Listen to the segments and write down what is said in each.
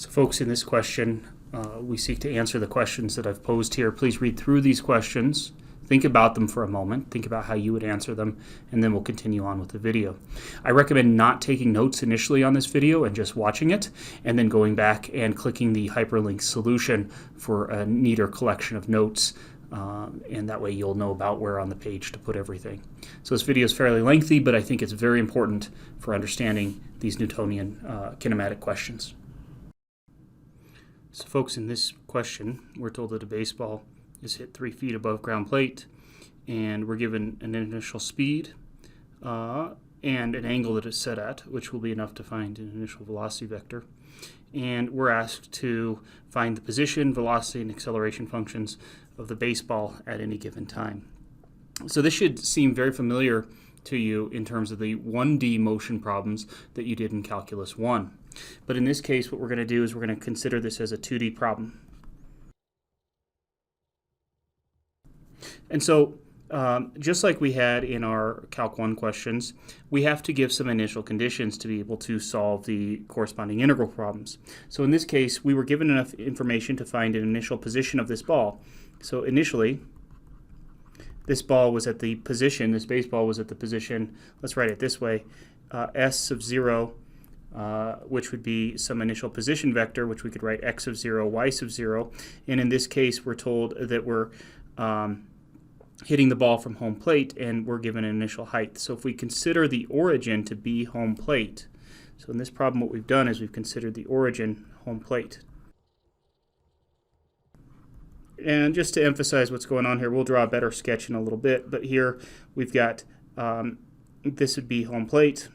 So folks, in this question, we seek to answer the questions that I've posed here. Please read through these questions, think about them for a moment, think about how you would answer them, and then we'll continue on with the video. I recommend not taking notes initially on this video and just watching it, and then going back and clicking the hyperlink solution for a neater collection of notes, and that way you'll know about where on the page to put everything. So this video is fairly lengthy, but I think it's very important for understanding these Newtonian kinematic questions. So folks, in this question, we're told that a baseball is hit 3 feet above ground plate, and we're given an initial speed and an angle that it's set at, which will be enough to find an initial velocity vector. And we're asked to find the position, velocity, and acceleration functions of the baseball at any given time. So this should seem very familiar to you in terms of the 1D motion problems that you did in Calculus 1. But in this case, what we're going to do is we're going to consider this as a 2D problem. And so, just like we had in our Calc 1 questions, we have to give some initial conditions to be able to solve the corresponding integral problems. So in this case, we were given enough information to find an initial position of this ball. So initially, this ball was at the position, this baseball was at the position, let's write it this way, S sub 0, which would be some initial position vector, which we could write x of 0, y sub 0. And in this case, we're told that we're hitting the ball from home plate, and we're given an initial height. So if we consider the origin to be home plate, so in this problem what we've done is we've considered the origin home plate. And just to emphasize what's going on here, we'll draw a better sketch in a little bit, but here we've got, this would be home plate.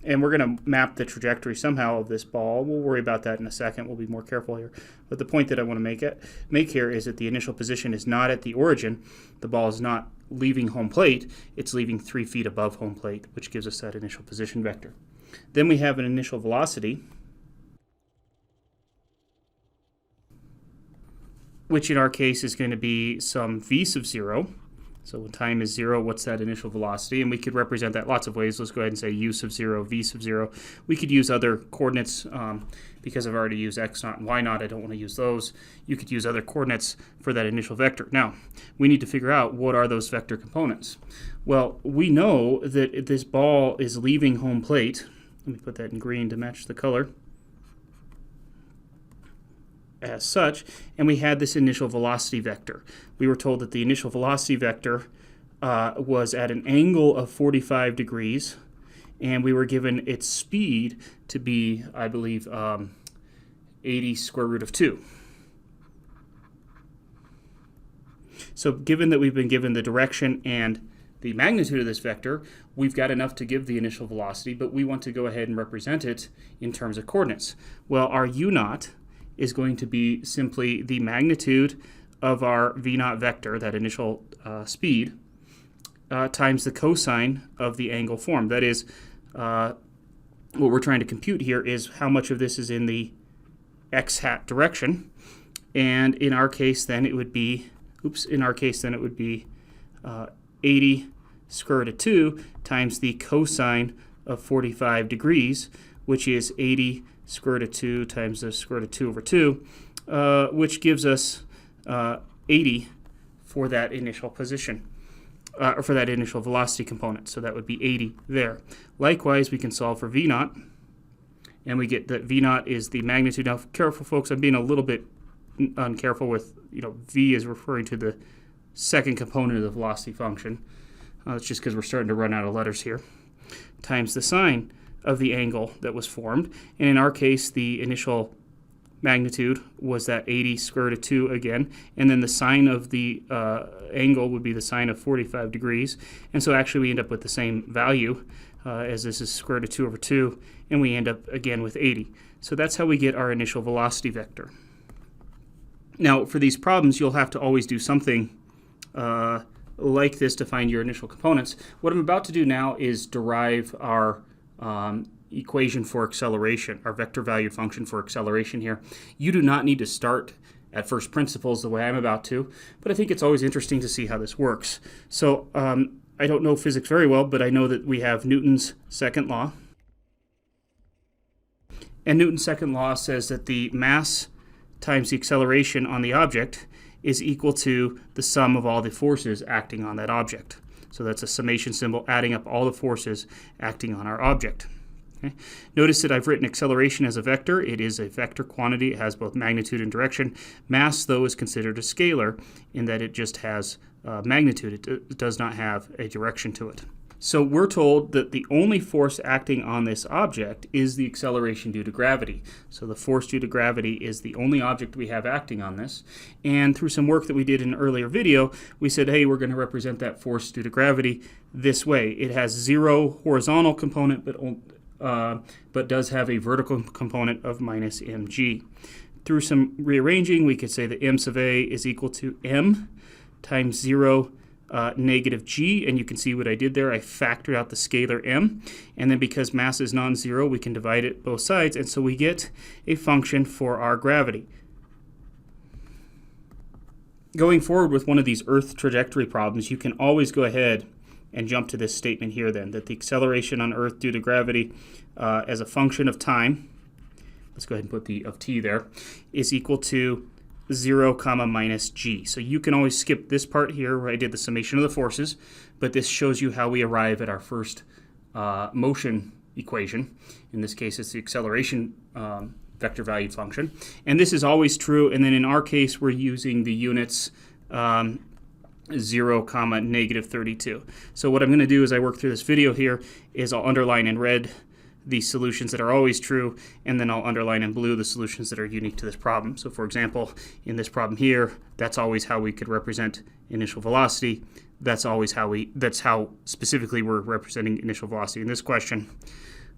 And we're going to map the trajectory somehow of this ball. We'll worry about that in a second. We'll be more careful here. But the point that I want to make here is that the initial position is not at the origin. The ball is not leaving home plate. It's leaving 3 feet above home plate, which gives us that initial position vector. Then we have an initial velocity, which in our case is going to be some v sub 0. So when time is 0, what's that initial velocity? And we could represent that lots of ways. Let's go ahead and say u sub 0, v sub 0. We could use other coordinates because I've already used x naught and y naught. I don't want to use those. You could use other coordinates for that initial vector. Now, we need to figure out what are those vector components. Well, we know that this ball is leaving home plate. Let me put that in green to match the color. As such, and we had this initial velocity vector. We were told that the initial velocity vector was at an angle of 45 degrees, and we were given its speed to be, I believe, 80 square root of 2. So given that we've been given the direction and the magnitude of this vector, we've got enough to give the initial velocity, but we want to go ahead and represent it in terms of coordinates. Well, our u naught is going to be simply the magnitude of our v naught vector, that initial speed, times the cosine of the angle formed. That is, what we're trying to compute here is how much of this is in the x hat direction. And in our case, then it would be, 80 square root of 2 times the cosine of 45 degrees, which is 80 square root of 2 times the square root of 2 over 2, which gives us 80 for that initial position, or for that initial velocity component. So that would be 80 there. Likewise, we can solve for v naught, and we get that v naught is the magnitude. Now, careful folks, I'm being a little bit uncareful with, v is referring to the second component of the velocity function. That's just because we're starting to run out of letters here. Times the sine of the angle that was formed, and in our case the initial magnitude was that 80 square root of 2 again, and then the sine of the angle would be the sine of 45 degrees, and so actually we end up with the same value as this is square root of 2 over 2, and we end up again with 80. So that's how we get our initial velocity vector. Now for these problems you'll have to always do something like this to find your initial components. What I'm about to do now is derive our equation for acceleration, our vector valued function for acceleration here. You do not need to start at first principles the way I'm about to, but I think it's always interesting to see how this works. So I don't know physics very well, but I know that we have Newton's second law. And Newton's second law says that the mass times the acceleration on the object is equal to the sum of all the forces acting on that object. So that's a summation symbol adding up all the forces acting on our object. Okay. Notice that I've written acceleration as a vector. It is a vector quantity. It has both magnitude and direction. Mass, though, is considered a scalar in that it just has magnitude. It does not have a direction to it. So we're told that the only force acting on this object is the acceleration due to gravity. So the force due to gravity is the only object we have acting on this. And through some work that we did in an earlier video, we said, hey, we're going to represent that force due to gravity this way. It has 0 horizontal component, but does have a vertical component of minus mg. Through some rearranging, we could say that m sub a is equal to m times 0 negative g, and you can see what I did there. I factored out the scalar m, and then because mass is non-zero, we can divide it both sides, and so we get a function for our gravity. Going forward with one of these Earth trajectory problems, you can always go ahead and jump to this statement here then, that the acceleration on Earth due to gravity as a function of time, let's go ahead and put the of t there, is equal to 0 comma minus g. So you can always skip this part here where I did the summation of the forces, but this shows you how we arrive at our first motion equation. In this case, it's the acceleration vector value function. And this is always true, and then in our case, we're using the units 0 comma negative 32. So what I'm going to do as I work through this video here is I'll underline in red the solutions that are always true, and then I'll underline in blue the solutions that are unique to this problem. So for example, in this problem here, that's always how we could represent initial velocity. That's how specifically we're representing initial velocity in this question.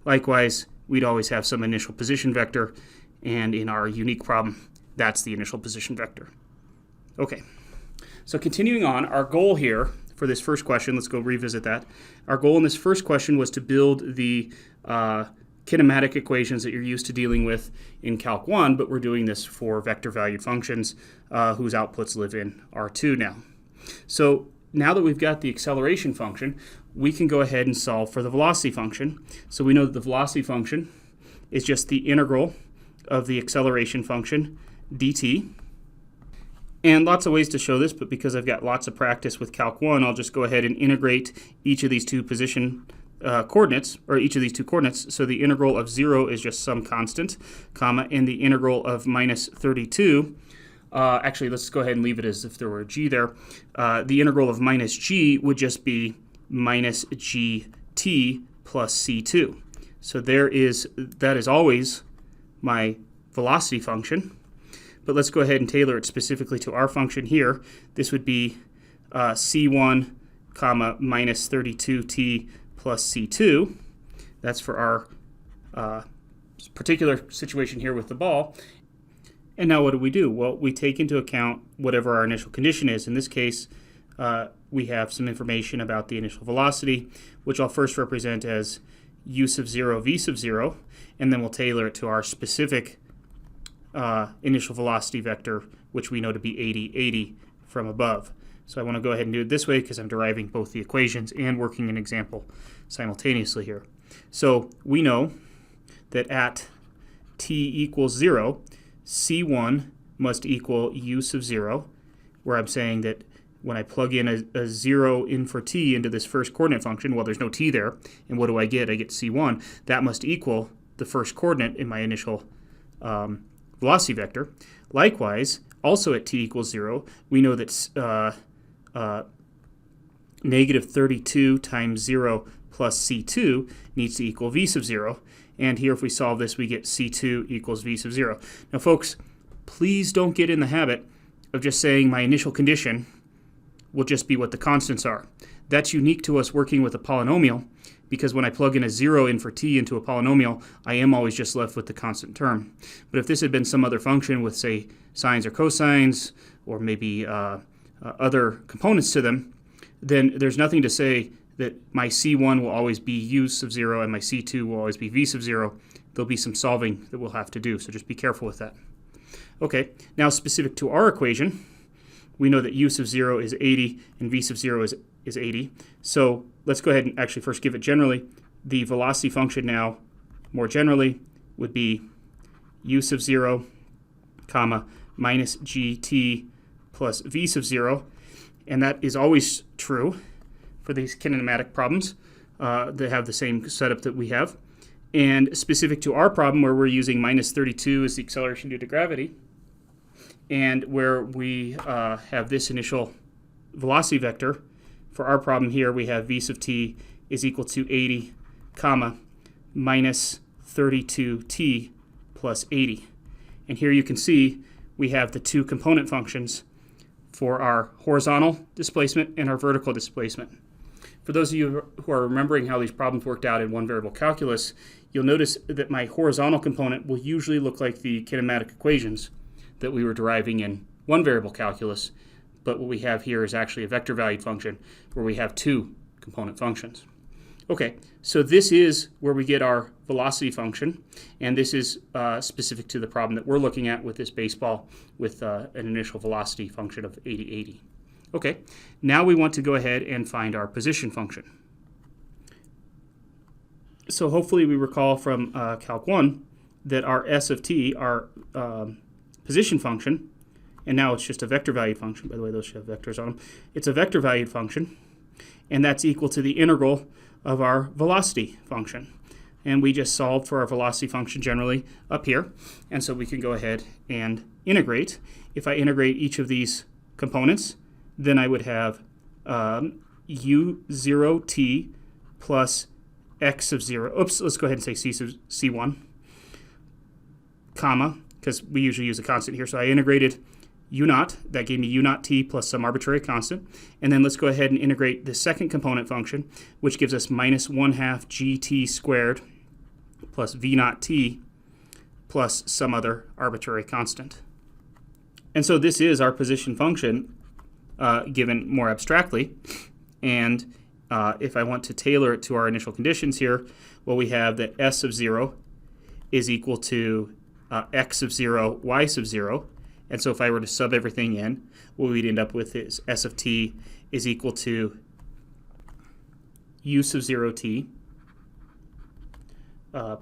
Likewise, we'd always have some initial position vector, and in our unique problem, that's the initial position vector. Okay, so continuing on, our goal here for this first question, let's go revisit that. Our goal in this first question was to build the kinematic equations that you're used to dealing with in Calc 1, but we're doing this for vector valued functions whose outputs live in R2 now. So now that we've got the acceleration function, we can go ahead and solve for the velocity function. So we know that the velocity function is just the integral of the acceleration function dt. And lots of ways to show this, but because I've got lots of practice with Calc 1, I'll just go ahead and integrate each of these two position coordinates, or each of these two coordinates. So the integral of 0 is just some constant, comma, and the integral of minus 32, actually let's go ahead and leave it as if there were a g there. The integral of minus g would just be minus gt plus c2. So that is always my velocity function. But let's go ahead and tailor it specifically to our function here. This would be c1 comma minus 32t plus c2. That's for our particular situation here with the ball. And now what do? Well, we take into account whatever our initial condition is. In this case, we have some information about the initial velocity, which I'll first represent as u sub 0 v sub 0, and then we'll tailor it to our specific initial velocity vector, which we know to be 80 from above. So I want to go ahead and do it this way because I'm deriving both the equations and working an example simultaneously here. So we know that at t equals 0, c1 must equal u sub 0, where I'm saying that when I plug in a 0 in for t into this first coordinate function, well, there's no t there, and what do I get? I get c1. That must equal the first coordinate in my initial velocity vector. Likewise, also at t equals 0, we know that negative 32 times 0 plus c2 needs to equal v sub 0. And here, if we solve this, we get c2 equals v sub 0. Now, folks, please don't get in the habit of just saying my initial condition will just be what the constants are. That's unique to us working with a polynomial, because when I plug in a 0 in for t into a polynomial, I am always just left with the constant term. But if this had been some other function with, say, sines or cosines, or maybe other components to them, then there's nothing to say that my c1 will always be u sub 0 and my c2 will always be v sub 0. There'll be some solving that we'll have to do, so just be careful with that. Okay, now specific to our equation, we know that u sub 0 is 80 and v sub 0 is 80. So let's go ahead and actually first give it generally. The velocity function now, more generally, would be u sub 0, comma, minus gt plus v sub 0. And that is always true for these kinematic problems that have the same setup that we have. And specific to our problem, where we're using minus 32 as the acceleration due to gravity, and where we have this initial velocity vector, for our problem here, we have v sub t is equal to 80, comma, minus 32t plus 80. And here you can see we have the two component functions for our horizontal displacement and our vertical displacement. For those of you who are remembering how these problems worked out in one variable calculus, you'll notice that my horizontal component will usually look like the kinematic equations that we were deriving in one variable calculus, but what we have here is actually a vector valued function where we have two component functions. Okay, so this is where we get our velocity function, and this is specific to the problem that we're looking at with this baseball with an initial velocity function of 80. Okay, now we want to go ahead and find our position function. So hopefully we recall from Calc 1 that our s of t, our position function, and now it's just a vector valued function. By the way, those should have vectors on them. It's a vector valued function, and that's equal to the integral of our velocity function. And we just solved for our velocity function generally up here, and so we can go ahead and integrate. If I integrate each of these components, then I would have u0t plus x sub 0. Oops, let's go ahead and say c1, comma, because we usually use a constant here. So I integrated u naught. That gave me u naught t plus some arbitrary constant. And then let's go ahead and integrate the second component function, which gives us minus 1/2 gt squared plus v naught t plus some other arbitrary constant. And so this is our position function given more abstractly. And if I want to tailor it to our initial conditions here, well, we have that s sub 0 is equal to x sub 0, y sub 0. And so if I were to sub everything in, what we'd end up with is s of t is equal to u sub 0t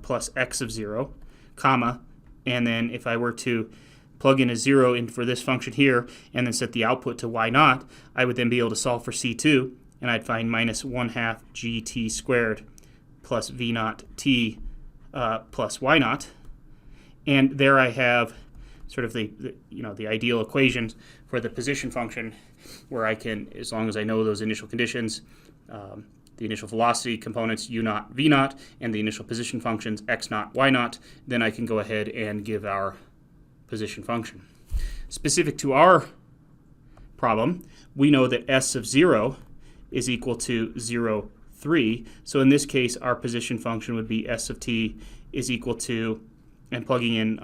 plus x of 0, comma, and then if I were to plug in a 0 in for this function here and then set the output to y naught, I would then be able to solve for c2, and I'd find minus 1/2 gt squared plus v naught t plus y naught. And there I have sort of the ideal equations for the position function, where I can, as long as I know those initial conditions, the initial velocity components u naught, v naught, and the initial position functions x naught, y naught, then I can go ahead and give our position function. Specific to our problem, we know that s of 0 is equal to 0, 3. So in this case, our position function would be s of t is equal to, and plugging in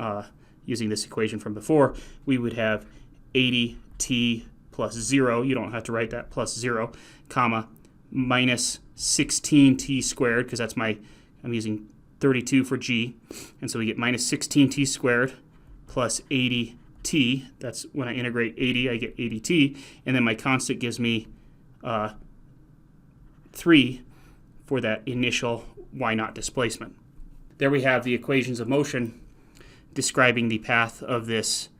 using this equation from before, we would have 80t plus 0, you don't have to write that, plus 0, comma, minus 16t squared, because that's I'm using 32 for g, and so we get minus 16t squared plus 80t. That's when I integrate 80, I get 80t, and then my constant gives me 3 for that initial y naught displacement. There we have the equations of motion describing the path of this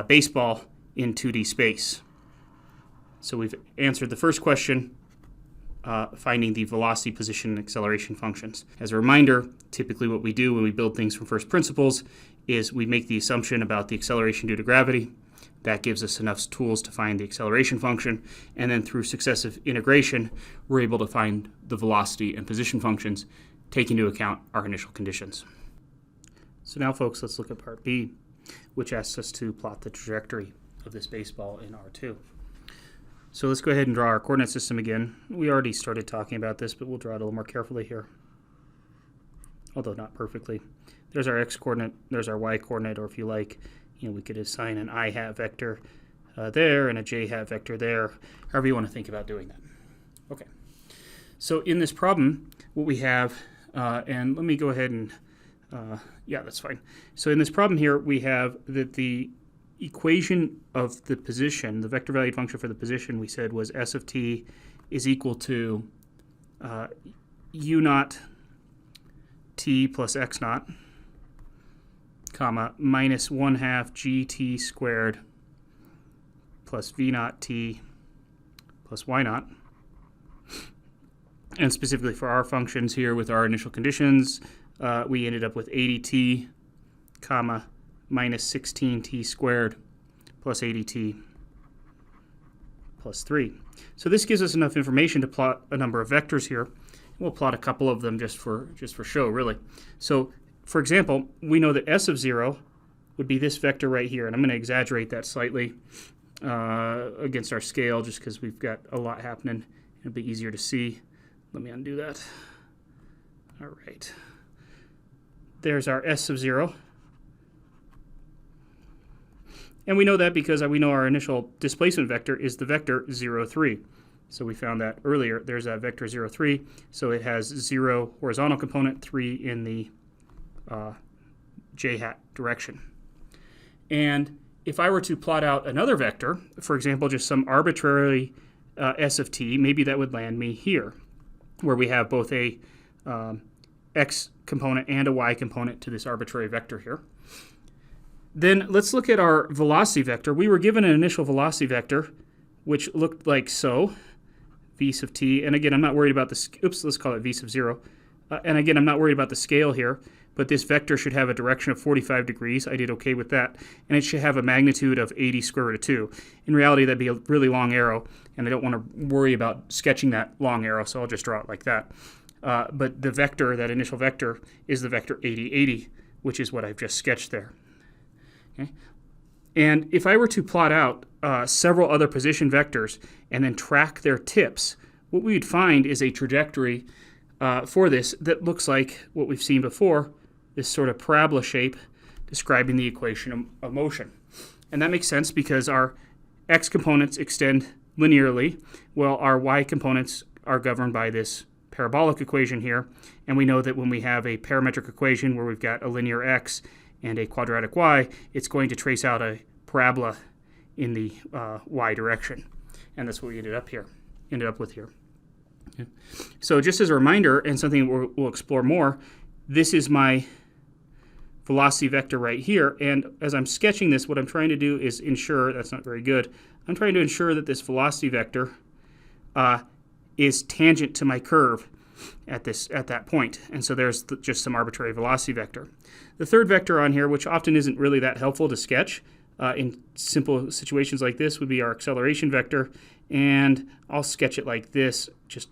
baseball in 2D space. So we've answered the first question, finding the velocity, position, and acceleration functions. As a reminder, typically what we do when we build things from first principles is we make the assumption about the acceleration due to gravity. That gives us enough tools to find the acceleration function, and then through successive integration, we're able to find the velocity and position functions, taking into account our initial conditions. So now, folks, let's look at part B, which asks us to plot the trajectory of this baseball in R2. So let's go ahead and draw our coordinate system again. We already started talking about this, but we'll draw it a little more carefully here, although not perfectly. There's our x-coordinate, there's our y-coordinate, or if you like, we could assign an i-hat vector there and a j-hat vector there, however you want to think about doing that. Okay, so in this problem, what we have, and let me go ahead and, yeah, that's fine. So in this problem here, we have that the equation of the position, the vector valued function for the position, we said was s of t is equal to u naught t plus x naught, comma, minus 1/2 gt squared plus v naught t plus y naught. And specifically for our functions here with our initial conditions, we ended up with 80t, comma, minus 16t squared plus 80t plus 3. So this gives us enough information to plot a number of vectors here. We'll plot a couple of them just for show, really. So, for example, we know that s of 0 would be this vector right here, and I'm going to exaggerate that slightly against our scale just because we've got a lot happening. It'll be easier to see. Let me undo that. All right. There's our s of 0. And we know that because we know our initial displacement vector is the vector 0, 3. So we found that earlier. There's that vector 0, 3. So it has 0 horizontal component, 3 in the j hat direction. And if I were to plot out another vector, for example, just some arbitrary s of t, maybe that would land me here, where we have both a x component and a y component to this arbitrary vector here. Then let's look at our velocity vector. We were given an initial velocity vector, which looked like so, v sub t. And again, I'm not worried about the, oops, let's call it v sub 0. And again, I'm not worried about the scale here, but this vector should have a direction of 45 degrees. I did okay with that. And it should have a magnitude of 80 square root of 2. In reality, that'd be a really long arrow, and I don't want to worry about sketching that long arrow, so I'll just draw it like that. But the vector, that initial vector, is the vector 80, 80, which is what I've just sketched there. Okay. And if I were to plot out several other position vectors and then track their tips, what we would find is a trajectory for this that looks like what we've seen before, this sort of parabola shape describing the equation of motion. And that makes sense because our x components extend linearly, while our y components are governed by this parabolic equation here. And we know that when we have a parametric equation where we've got a linear x and a quadratic y, it's going to trace out a parabola in the y direction. And that's what we ended up with here. Okay. So just as a reminder, and something we'll explore more, this is my velocity vector right here. And as I'm sketching this, what I'm trying to do is ensure, that's not very good, I'm trying to ensure that this velocity vector is tangent to my curve at that point. And so there's just some arbitrary velocity vector. The third vector on here, which often isn't really that helpful to sketch in simple situations like this, would be our acceleration vector. And I'll sketch it like this, just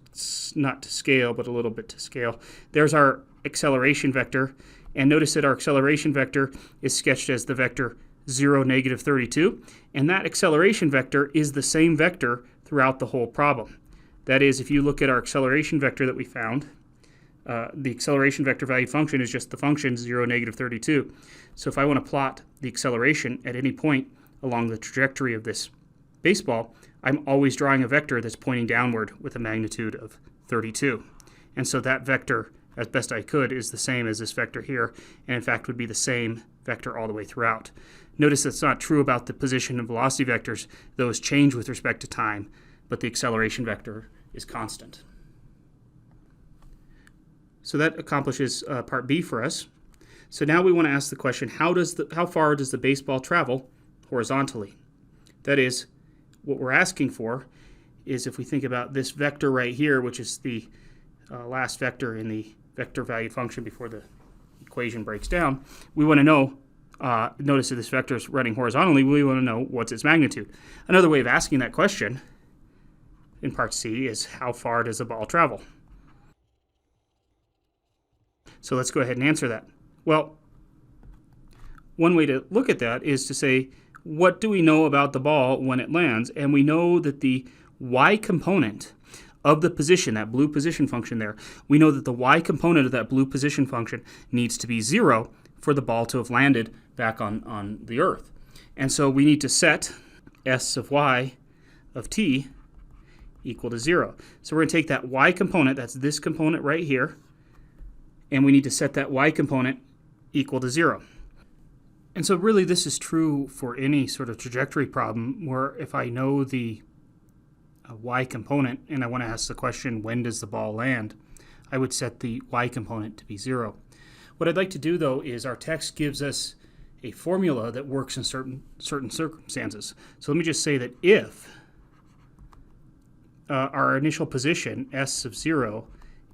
not to scale, but a little bit to scale. There's our acceleration vector. And notice that our acceleration vector is sketched as the vector 0, negative 32. And that acceleration vector is the same vector throughout the whole problem. That is, if you look at our acceleration vector that we found, the acceleration vector value function is just the function 0, negative 32. So if I want to plot the acceleration at any point along the trajectory of this baseball, I'm always drawing a vector that's pointing downward with a magnitude of 32. And so that vector, as best I could, is the same as this vector here, and in fact would be the same vector all the way throughout. Notice that's not true about the position and velocity vectors. Those change with respect to time, but the acceleration vector is constant. So that accomplishes part B for us. So now we want to ask the question, how far does the baseball travel horizontally? That is, what we're asking for is, if we think about this vector right here, which is the last vector in the vector value function before the equation breaks down, we want to know, notice that this vector is running horizontally, we want to know what's its magnitude. Another way of asking that question in part C is, how far does the ball travel? So let's go ahead and answer that. Well, one way to look at that is to say, what do we know about the ball when it lands? And we know that the y component of the position, that blue position function there, we know that the y component of that blue position function needs to be 0 for the ball to have landed back on the earth. And so we need to set s of y of t equal to 0. So we're going to take that y component, that's this component right here, and we need to set that y component equal to 0. And so really this is true for any sort of trajectory problem where if I know the y component and I want to ask the question, when does the ball land, I would set the y component to be 0. What I'd like to do, though, is our text gives us a formula that works in certain circumstances. So let me just say that if our initial position, s of 0,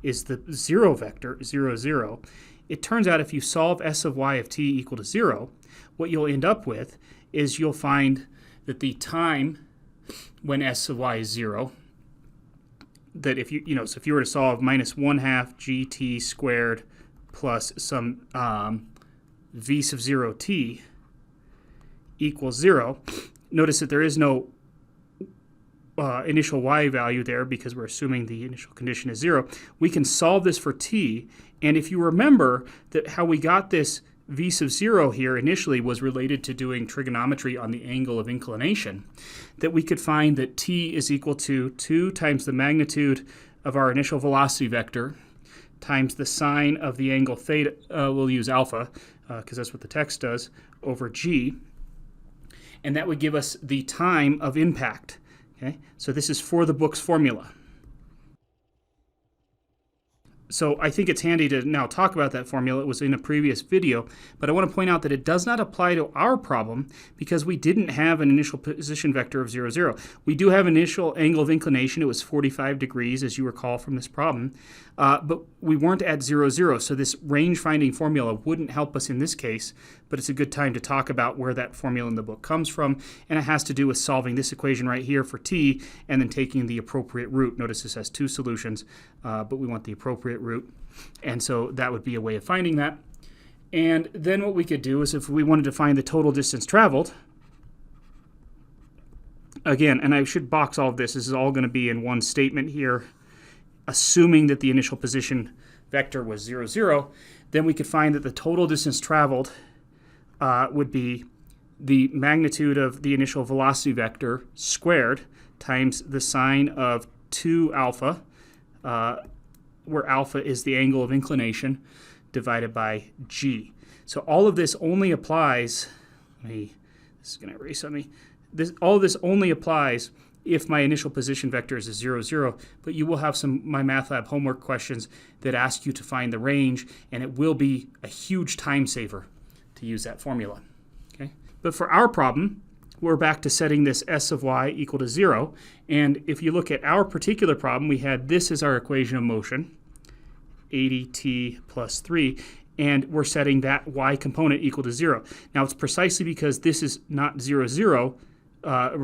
is the 0 vector, 0, 0, it turns out if you solve s of y of t equal to 0, what you'll end up with is you'll find that the time when s of y is 0, that if so if you were to solve minus 1/2 gt squared plus some v sub 0t equals 0, notice that there is no initial y value there because we're assuming the initial condition is 0. We can solve this for t, and if you remember that how we got this v sub 0 here initially was related to doing trigonometry on the angle of inclination, that we could find that t is equal to 2 times the magnitude of our initial velocity vector times the sine of the angle theta, we'll use alpha because that's what the text does, over g, and that would give us the time of impact. Okay, so this is for the book's formula. So I think it's handy to now talk about that formula. It was in a previous video, but I want to point out that it does not apply to our problem because we didn't have an initial position vector of 0, 0. We do have initial angle of inclination. It was 45 degrees, as you recall from this problem, but we weren't at 0, 0, so this range-finding formula wouldn't help us in this case, but it's a good time to talk about where that formula in the book comes from, and it has to do with solving this equation right here for t and then taking the appropriate root. Notice this has 2 solutions, but we want the appropriate root, and so that would be a way of finding that. And then what we could do is if we wanted to find the total distance traveled, again, and I should box all of this, this is all going to be in one statement here, assuming that the initial position vector was 0, 0, then we could find that the total distance traveled would be the magnitude of the initial velocity vector squared times the sine of 2 alpha, where alpha is the angle of inclination, divided by g. So all of this only applies, this is going to erase on me, all of this only applies if my initial position vector is a 0, 0, but you will have some MyMathLab homework questions that ask you to find the range, and it will be a huge time saver to use that formula. Okay? But for our problem, we're back to setting this s of y equal to 0, and if you look at our particular problem, we had this as our equation of motion, 80t plus 3, and we're setting that y component equal to 0. Now it's precisely because this is not 0, 0,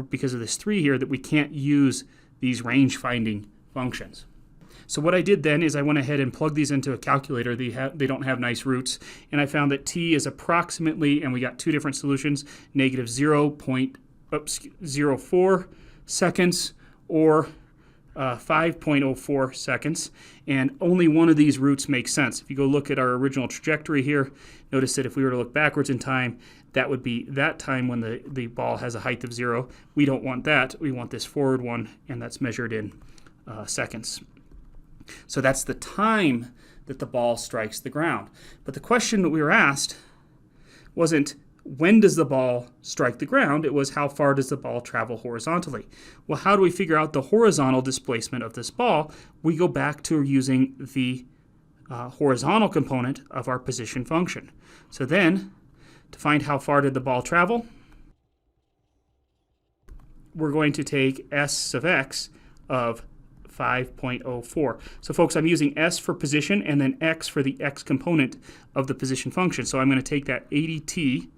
because of this 3 here, that we can't use these range-finding functions. So what I did then is I went ahead and plugged these into a calculator. They don't have nice roots, and I found that t is approximately, and we got 2 different solutions, negative 0.04 seconds or 5.04 seconds, and only one of these roots makes sense. If you go look at our original trajectory here, notice that if we were to look backwards in time, that would be that time when the ball has a height of 0. We don't want that. We want this forward one, and that's measured in seconds. So that's the time that the ball strikes the ground. But the question that we were asked wasn't when does the ball strike the ground, it was how far does the ball travel horizontally. Well, how do we figure out the horizontal displacement of this ball? We go back to using the horizontal component of our position function. So then, to find how far did the ball travel, we're going to take s of x of 5.04. So folks, I'm using s for position and then x for the x component of the position function. So I'm going to take that 80t,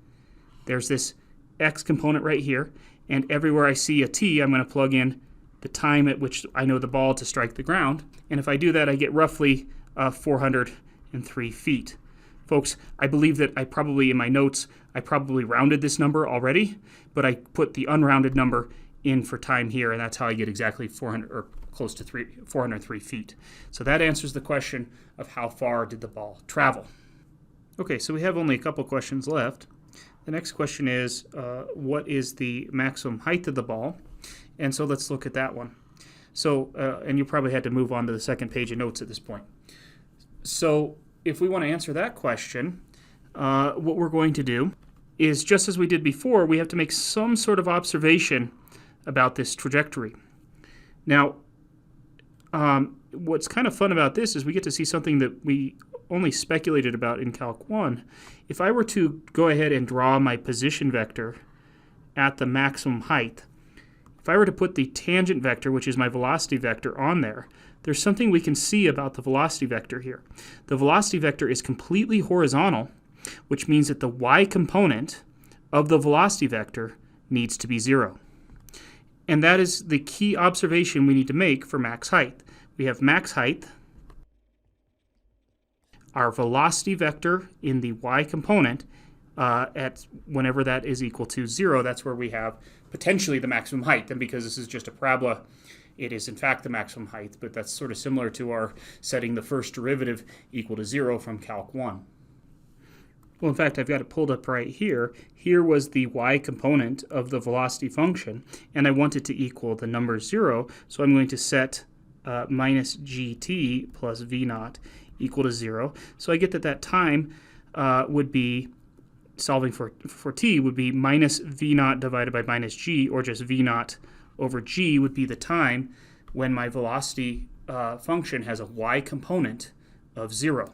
there's this x component right here, and everywhere I see a t, I'm going to plug in the time at which I know the ball to strike the ground. And if I do that, I get roughly 403 feet. Folks, I believe that I probably, in my notes, I probably rounded this number already, but I put the unrounded number in for time here, and that's how I get exactly 400, or close to 403 feet. So that answers the question of how far did the ball travel. Okay, so we have only a couple questions left. The next question is, what is the maximum height of the ball? And so let's look at that one. So, and you probably had to move on to the second page of notes at this point. So if we want to answer that question, what we're going to do is, just as we did before, we have to make some sort of observation about this trajectory. Now, what's kind of fun about this is we get to see something that we only speculated about in Calc 1, if I were to go ahead and draw my position vector at the maximum height, if I were to put the tangent vector, which is my velocity vector, on there, there's something we can see about the velocity vector here. The velocity vector is completely horizontal, which means that the y component of the velocity vector needs to be 0. And that is the key observation we need to make for max height. We have max height, our velocity vector in the y component, at whenever that is equal to 0, that's where we have potentially the maximum height. And because this is just a parabola, it is in fact the maximum height, but that's sort of similar to our setting the first derivative equal to 0 from Calc 1. Well, in fact, I've got it pulled up right here. Here was the y component of the velocity function, and I want it to equal the number 0, so I'm going to set minus gt plus v naught equal to 0. So I get that time would be, solving for t, would be minus v naught divided by minus g, or just v naught over g would be the time when my velocity function has a y component of 0.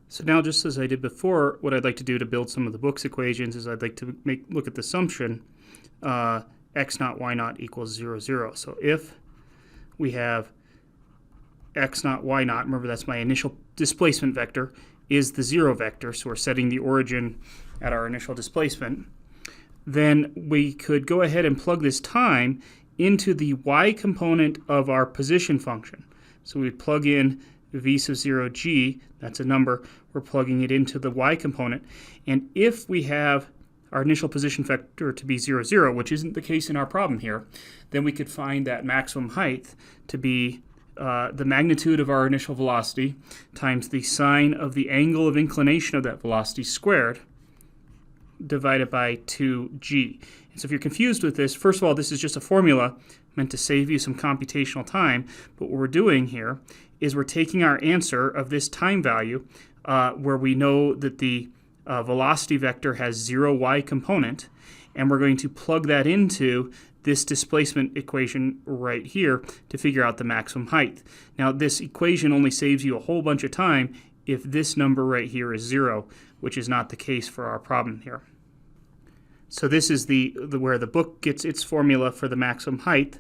So now, just as I did before, what I'd like to do to build some of the book's equations is I'd like to look at the assumption x naught y naught equals 0, 0. So if we have x naught y naught, remember that's my initial displacement vector, is the 0 vector, so we're setting the origin at our initial displacement, then we could go ahead and plug this time into the y component of our position function. So we plug in v sub 0 g, that's a number, we're plugging it into the y component, and if we have our initial position vector to be 0, 0, which isn't the case in our problem here, then we could find that maximum height to be the magnitude of our initial velocity times the sine of the angle of inclination of that velocity squared divided by 2g. And so if you're confused with this, first of all, this is just a formula meant to save you some computational time, but what we're doing here is we're taking our answer of this time value where we know that the velocity vector has 0 y component, and we're going to plug that into this displacement equation right here to figure out the maximum height. Now, this equation only saves you a whole bunch of time if this number right here is 0, which is not the case for our problem here. So this is where the book gets its formula for the maximum height,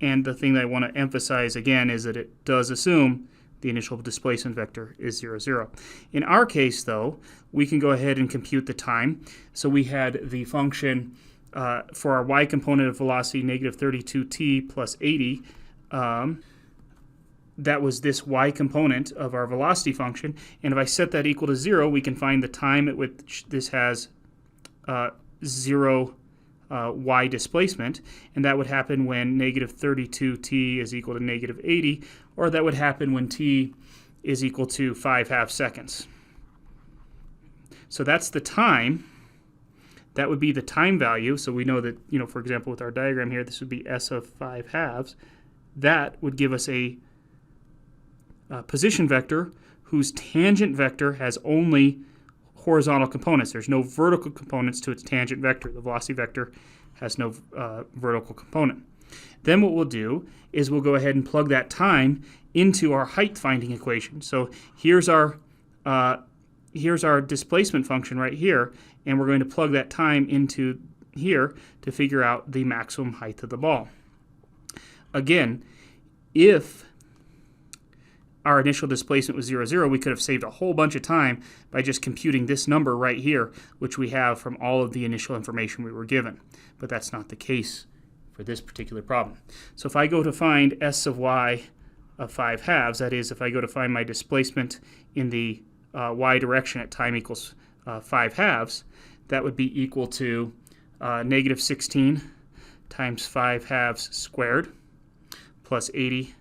and the thing that I want to emphasize again is that it does assume the initial displacement vector is 0, 0. In our case, though, we can go ahead and compute the time. So we had the function for our y component of velocity, negative 32t plus 80. That was this y component of our velocity function. And if I set that equal to 0, we can find the time at which this has 0 y displacement. And that would happen when negative 32t is equal to negative 80, or that would happen when t is equal to 5/2 seconds. So that's the time. That would be the time value. So we know that, for example, with our diagram here, this would be s of 5/2. That would give us a position vector whose tangent vector has only horizontal components. There's no vertical components to its tangent vector. The velocity vector has no vertical component. Then what we'll do is we'll go ahead and plug that time into our height finding equation. So here's our displacement function right here, and we're going to plug that time into here to figure out the maximum height of the ball. Again, if our initial displacement was 0, 0, we could have saved a whole bunch of time by just computing this number right here, which we have from all of the initial information we were given. But that's not the case for this particular problem. So if I go to find s of y of 5/2, that is, if I go to find my displacement in the y direction at time equals 5/2, that would be equal to negative 16 times 5/2 squared plus 80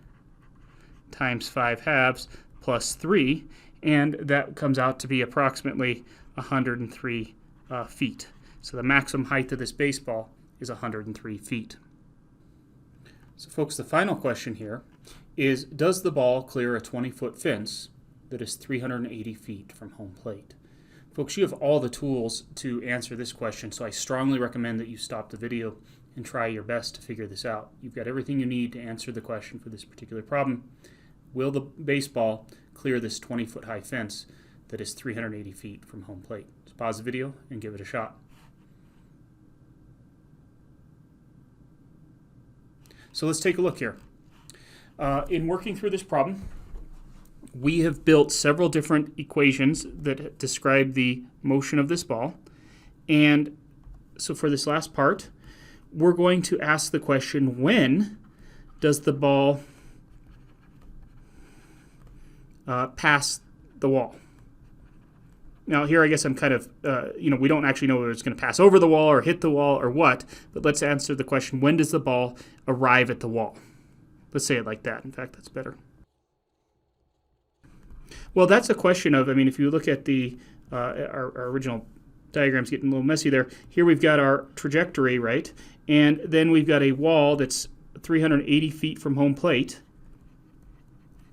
times 5/2 plus 3, and that comes out to be approximately 103 feet. So the maximum height of this baseball is 103 feet. So folks, the final question here is, does the ball clear a 20-foot fence that is 380 feet from home plate? Folks, you have all the tools to answer this question, so I strongly recommend that you stop the video and try your best to figure this out. You've got everything you need to answer the question for this particular problem. Will the baseball clear this 20-foot high fence that is 380 feet from home plate? So pause the video and give it a shot. So let's take a look here. In working through this problem, we have built several different equations that describe the motion of this ball. And so for this last part, we're going to ask the question, when does the ball pass the wall? Now here I guess I'm kind of, we don't actually know whether it's going to pass over the wall or hit the wall or what, but let's answer the question, when does the ball arrive at the wall? Let's say it like that. In fact, that's better. Well, that's a question of, if you look at the our original diagram's getting a little messy there. Here we've got our trajectory, right? And then we've got a wall that's 380 feet from home plate.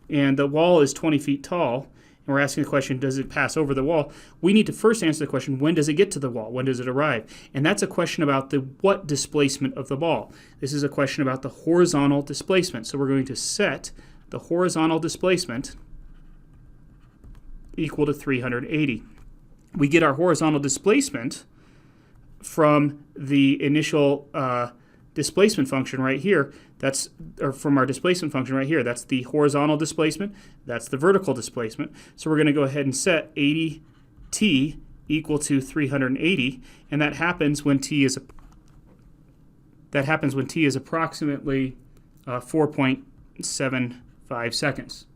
And the wall is 20 feet tall. And we're asking the question, does it pass over the wall? We need to first answer the question, when does it get to the wall? When does it arrive? And that's a question about the what displacement of the ball. This is a question about the horizontal displacement. So we're going to set the horizontal displacement equal to 380. We get our horizontal displacement from the initial displacement function right here. From our displacement function right here. That's the horizontal displacement. That's the vertical displacement. So we're going to go ahead and set 80t equal to 380, and that happens when t is approximately 4.75 seconds.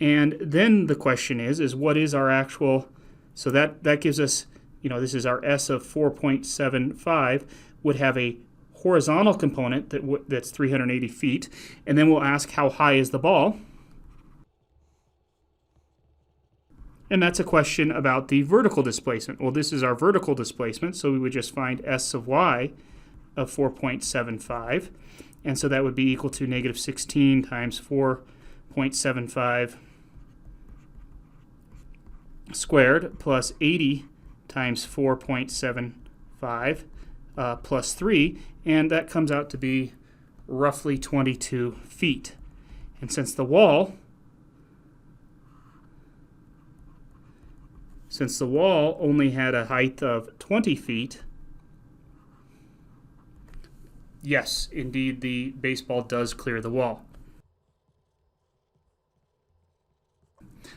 And then the question is what is our actual, so that gives us, this is our S of 4.75, would have a horizontal component that's 380 feet, and then we'll ask how high is the ball? And that's a question about the vertical displacement. Well, this is our vertical displacement, so we would just find S of y of 4.75, and so that would be equal to negative 16 times 4.75 squared plus 80 times 4.75 plus 3, and that comes out to be roughly 22 feet. And since the wall only had a height of 20 feet, yes, indeed, the baseball does clear the wall.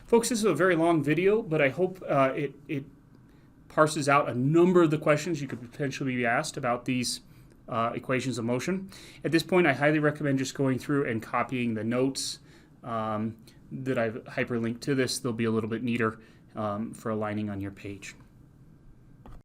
Folks, this is a very long video, but I hope it parses out a number of the questions you could potentially be asked about these equations of motion. At this point, I highly recommend just going through and copying the notes that I've hyperlinked to this. They'll be a little bit neater for aligning on your page.